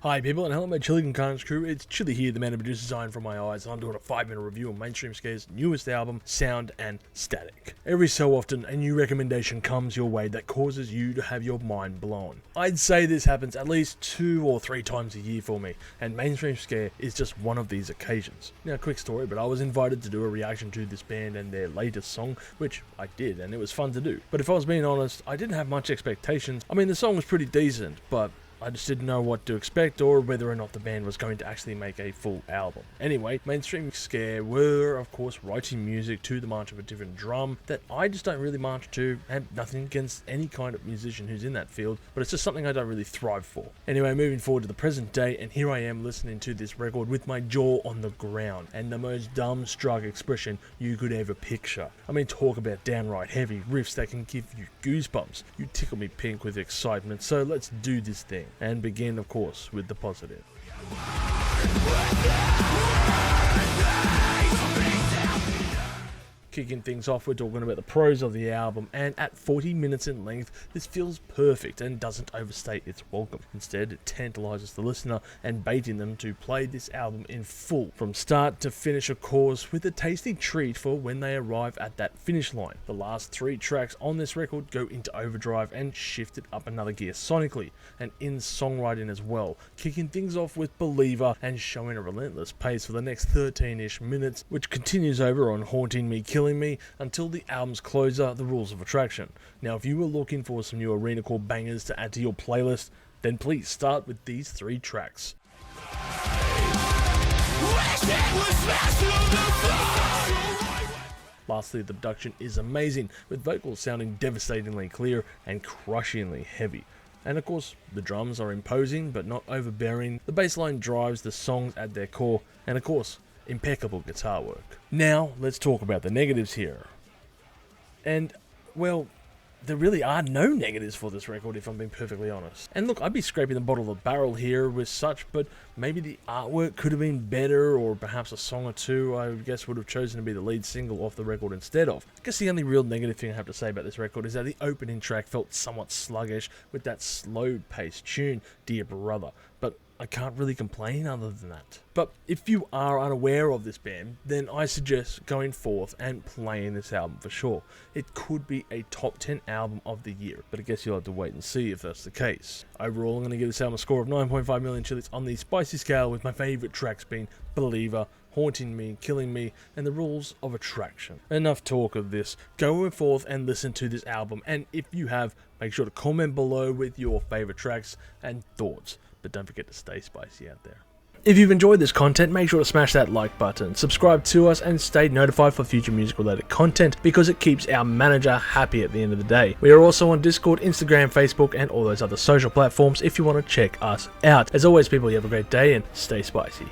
Hi people, and hello my Chili Con Carnage crew. It's Chili here, the man who produces Iron From My Eyes, and I'm doing a 5-minute review of Mainstream Scare's newest album, Sound and Static. Every so often, a new recommendation comes your way that causes you to have your mind blown. I'd say this happens at least 2 or 3 times a year for me, and Mainstream Scare is just one of these occasions. Now, quick story, but I was invited to do a reaction to this band and their latest song, which I did, and it was fun to do. But if I was being honest, I didn't have much expectations. I mean, the song was pretty decent, but I just didn't know what to expect or whether or not the band was going to actually make a full album. Anyway, Mainstream Scare were, of course, writing music to the March of a Different Drum that I just don't really march to, and nothing against any kind of musician who's in that field, but it's just something I don't really thrive for. Anyway, moving forward to the present day, and here I am listening to this record with my jaw on the ground, and the most dumbstruck expression you could ever picture. I mean, talk about downright heavy riffs that can give you goosebumps. You tickle me pink with excitement, so let's do this thing. And begin, of course, with the positive. Kicking things off, we're talking about the pros of the album, and at 40 minutes in length, this feels perfect and doesn't overstate its welcome. Instead, it tantalizes the listener and baiting them to play this album in full, from start to finish, of course, with a tasty treat for when they arrive at that finish line. The last 3 tracks on this record go into overdrive and shift it up another gear sonically, and in songwriting as well, kicking things off with Believer and showing a relentless pace for the next 13-ish minutes, which continues over on Haunting Me, Killing Me until the album's closer, The Rules of Attraction. Now, if you were looking for some new arenacore bangers to add to your playlist, then please start with these 3 tracks. Lastly, the production is amazing, with vocals sounding devastatingly clear and crushingly heavy. And of course, the drums are imposing but not overbearing, the bass line drives the songs at their core, and of course, impeccable guitar work. Now, let's talk about the negatives here. And, well, there really are no negatives for this record, if I'm being perfectly honest. And look, I'd be scraping the bottom of the barrel here with such, but maybe the artwork could have been better, or perhaps a song or two I guess would have chosen to be the lead single off the record instead of. I guess the only real negative thing I have to say about this record is that the opening track felt somewhat sluggish with that slow-paced tune, Dear Brother, but I can't really complain other than that. But if you are unaware of this band, then I suggest going forth and playing this album for sure. It could be a top 10 album of the year, but I guess you'll have to wait and see if that's the case. Overall, I'm going to give this album a score of 9.5 million chilies on the spicy scale, with my favourite tracks being Believer, Haunting Me, Killing Me, and The Rules of Attraction. Enough talk of this. Go forth and listen to this album, and if you have, make sure to comment below with your favourite tracks and thoughts. But don't forget to stay spicy out there. If you've enjoyed this content, make sure to smash that like button, subscribe to us, and stay notified for future music related content, because it keeps our manager happy at the end of the day. We are also on Discord, Instagram, Facebook, and all those other social platforms if you want to check us out. As always, people, you have a great day and stay spicy.